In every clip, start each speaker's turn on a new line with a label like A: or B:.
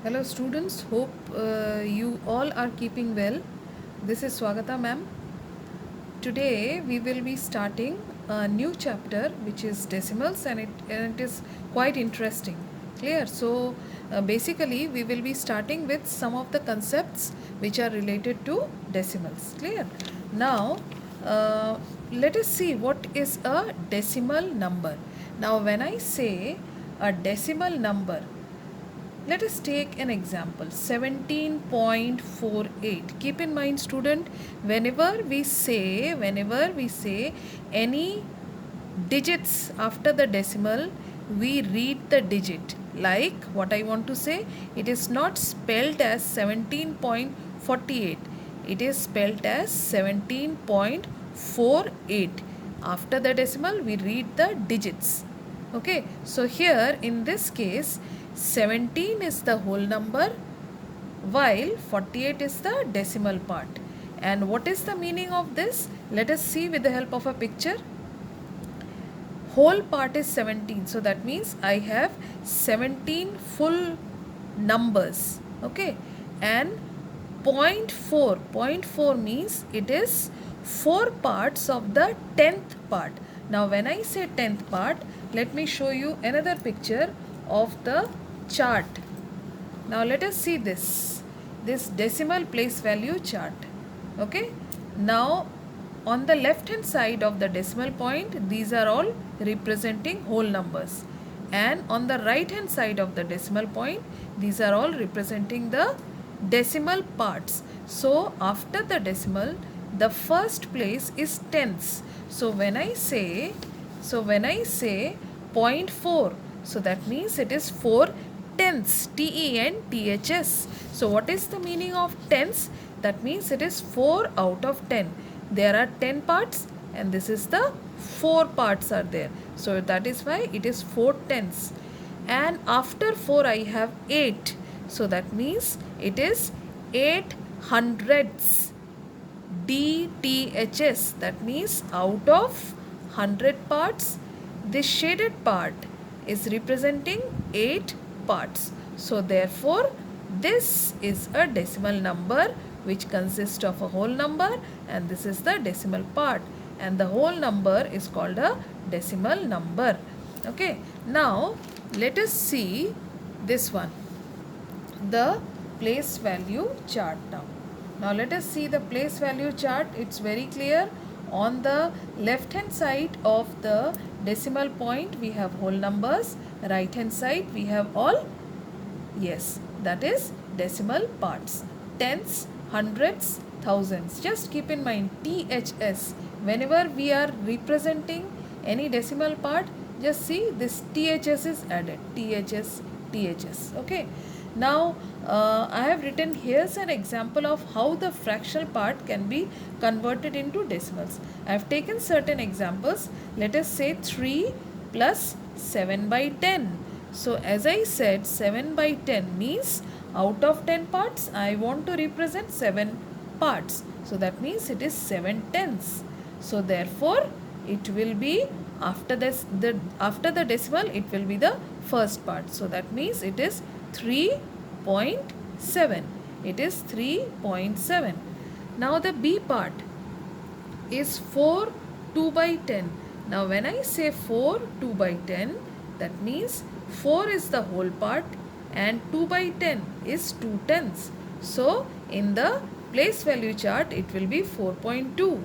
A: Hello students, hope you all are keeping well. This is Swagata ma'am. Today we will be starting a new chapter which is decimals and it is quite interesting. Clear? So basically we will be starting with some of the concepts which are related to decimals. Clear? Now let us see what is a decimal number. Now when I say a decimal number, let us take an example 17.48. Keep in mind student, whenever we say any digits after the decimal, we read the digit. Like what I want to say, it is not spelled as 17.48. It is spelled as 17.48. After the decimal, we read the digits. Okay, so here in this case 17 is the whole number while 48 is the decimal part. And what is the meaning of this? Let us see with the help of a picture. Whole part is 17, so that means I have 17 full numbers. Okay, and 0.4 means it is 4 parts of the 10th part. Now when I say 10th part, let me show you another picture of the chart. Now let us see this decimal place value chart. Okay, now on the left hand side of the decimal point, these are all representing whole numbers, and on the right hand side of the decimal point, these are all representing the decimal parts. So after the decimal, the first place is tenths. So when I say zero point 0.4, so that means it is 4 tenths, tenths. So what is the meaning of tenths? That means it is 4 out of 10. There are 10 parts and this is the 4 parts are there. So that is why it is 4 tenths. And after 4 I have 8. So that means it is 8 hundredths. DTHS, that means out of 100 parts, this shaded part is representing 8 parts. So therefore this is a decimal number which consists of a whole number, and this is the decimal part, and the whole number is called a decimal number. Okay, now let us see this one, the place value chart. Now let us see the place value chart. It's very clear. On the left hand side of the decimal point we have whole numbers, right hand side we have all, yes, that is decimal parts, tenths, hundreds, thousands. Just keep in mind THS, whenever we are representing any decimal part, just see this THS is added, THS. Okay, now I have written here's an example of how the fractional part can be converted into decimals. I have taken certain examples. Let us say 3 plus 7 by 10. So as I said, 7 by 10 means out of 10 parts I want to represent 7 parts. So that means it is 7 tenths. So therefore it will be after this, after the decimal it will be the first part. So that means it is 3.7. It is 3.7. Now the B part is 4 2 by 10. Now when I say 4 2 by 10, that means 4 is the whole part and 2 by 10 is 2 tenths. So in the place value chart it will be 4.2.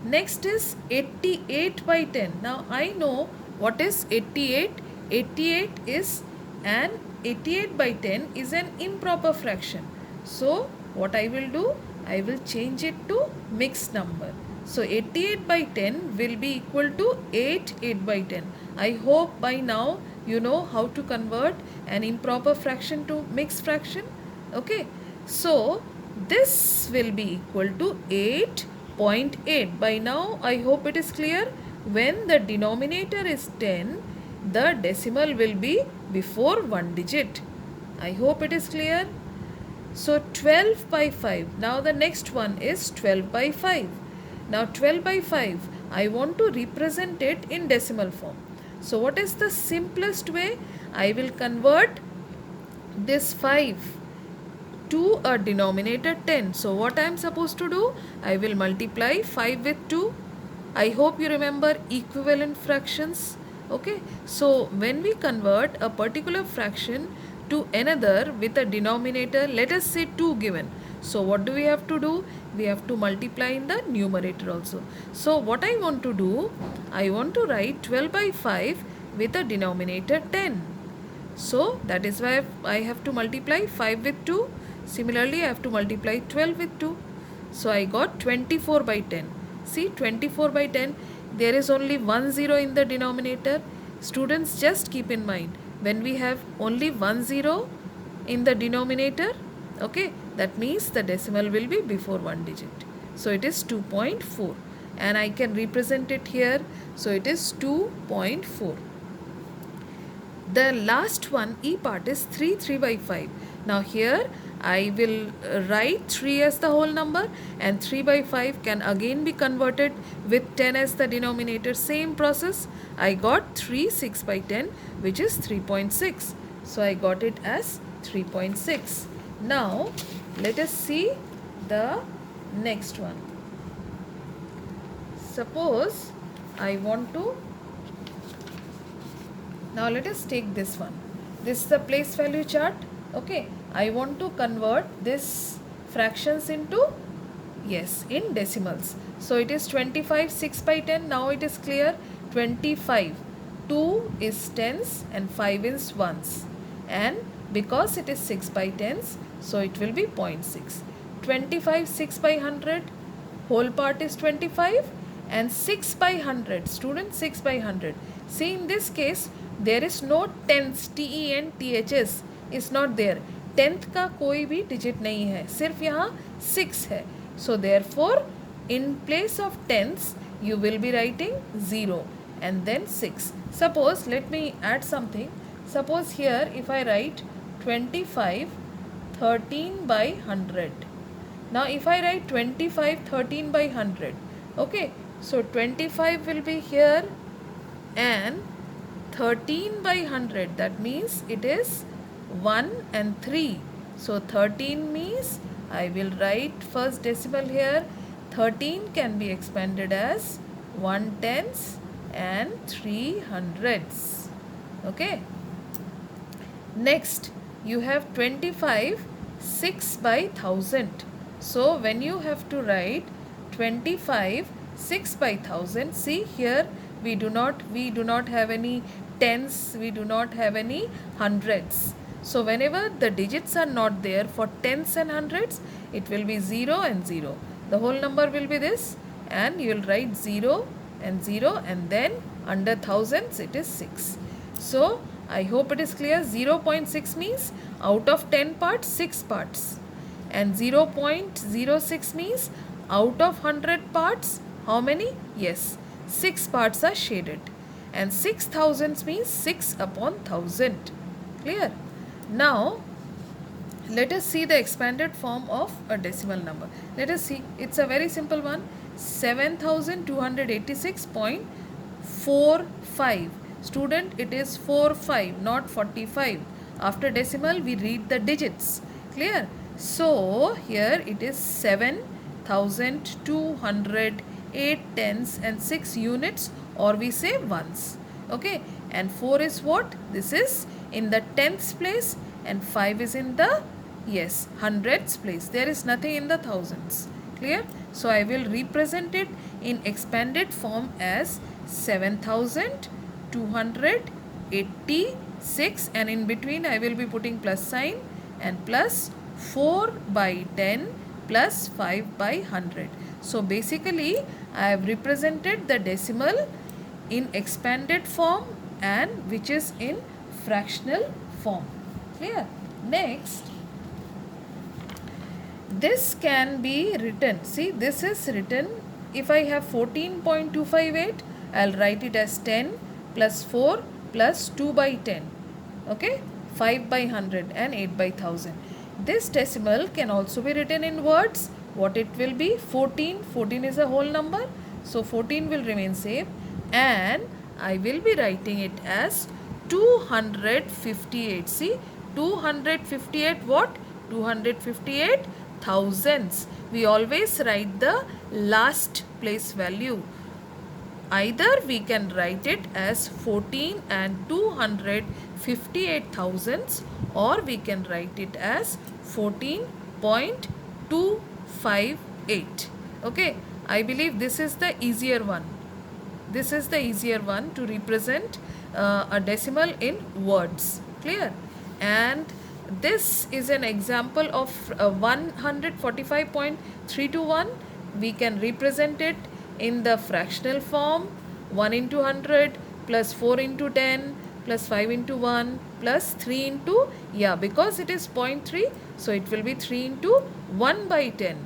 A: Next is 88 by 10. Now I know what is 88. 88 is an 88 by 10 is an improper fraction. So what I will do? I will change it to mixed number. So 88 by 10 will be equal to 8 by 10. I hope by now you know how to convert an improper fraction to mixed fraction. Okay. So this will be equal to 8.8. By now I hope it is clear. When the denominator is 10, the decimal will be before one digit. I hope it is clear. So 12 by 5. Now the next one is 12 by 5. Now 12 by 5, I want to represent it in decimal form. So what is the simplest way? I will convert this 5 to a denominator 10. So what I am supposed to do? I will multiply 5 with 2. I hope you remember equivalent fractions. Okay, so when we convert a particular fraction to another with a denominator, let us say 2 given. So what do we have to do? We have to multiply in the numerator also. So what I want to do? I want to write 12 by 5 with a denominator 10. So that is why I have to multiply 5 with 2. Similarly, I have to multiply 12 with 2. So I got 24 by 10. See, 24 by 10, there is only one 0 in the denominator. Students, just keep in mind, when we have only one 0 in the denominator, okay, that means the decimal will be before one digit. So it is 2.4, and I can represent it here. So it is 2.4. The last one, E part, is 3 by 5. Now here I will write 3 as the whole number, and 3 by 5 can again be converted with 10 as the denominator. Same process. I got 6 by 10, which is 3.6. So I got it as 3.6. Now let us see the next one. Suppose I want to, now let us take this one. This is the place value chart. Okay, I want to convert this fractions into, yes, in decimals. So it is 25 6 by 10. Now it is clear. 25, 2 is tens and 5 is ones. And because it is 6 by tens, so it will be 0.6. 25 6 by 100, whole part is 25, and 6 by 100, student, 6 by 100. See, in this case, there is no tenths, TENTHS is not there. Tenth का कोई भी digit नहीं है, सिर्फ यहाँ 6 है. So therefore, in place of tenths, you will be writing 0 and then 6. Suppose, let me add something. Suppose here, if I write 25 13 by 100. Now if I write 25 13 by 100, okay, so 25 will be here and 13 by 100, that means it is 1 and 3. So 13 means I will write first decimal here. 13 can be expanded as 1 tenths and 3 hundredths. Okay. Next, you have 25 6 by 1000. So when you have to write 25 6 by 1000, see here we do not have any tens, we do not have any hundreds. So whenever the digits are not there for tens and hundreds, it will be 0 and 0. The whole number will be this, and you will write 0 and 0, and then under thousands it is 6. So I hope it is clear. 0.6 means out of 10 parts, 6 parts. And 0.06 means out of 100 parts, how many? Yes, 6 parts are shaded. And 6,000 means 6 upon 1000. Clear? Now, let us see the expanded form of a decimal number. Let us see. It's a very simple one. 7286.45. Student, it is 45, not 45. After decimal, we read the digits. Clear? So, here it is 7,208 tens and 6 units, or we say ones. Okay, and 4 is what? This is in the tenths place, and 5 is in the, yes, hundreds place. There is nothing in the thousands. Clear? So I will represent it in expanded form as 7,286, and in between I will be putting plus sign and plus 4 by 10 plus 5 by 100. So basically I have represented the decimal in expanded form and which is in fractional form. Clear? Next, this can be written. See, this is written. If I have 14.258, I'll write it as 10 plus 4 plus 2 by 10. Okay? 5 by 100 and 8 by 1000. This decimal can also be written in words. What it will be? 14. 14 is a whole number. So 14 will remain same. And I will be writing it as 258. See, 258 what? 258 thousands. We always write the last place value. Either we can write it as 14 and 258 thousands, or we can write it as 14.258. Okay, I believe this is the easier one. This is the easier one to represent a decimal in words. Clear? And this is an example of 145.321. We can represent it in the fractional form: 1 into 100 plus 4 into 10 plus 5 into 1 plus 3 into, because it is 0.3, so it will be 3 into 1 by 10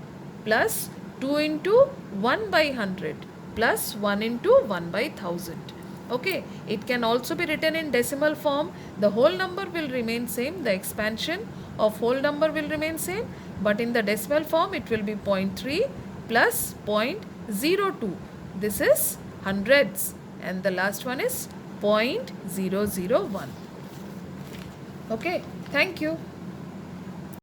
A: plus 2 into 1 by 100 plus 1 into 1 by 1000. Okay, it can also be written in decimal form. The whole number will remain same, the expansion of whole number will remain same, but in the decimal form it will be 0.3 plus 0.02. This is hundreds, and the last one is 0.001. Okay, thank you.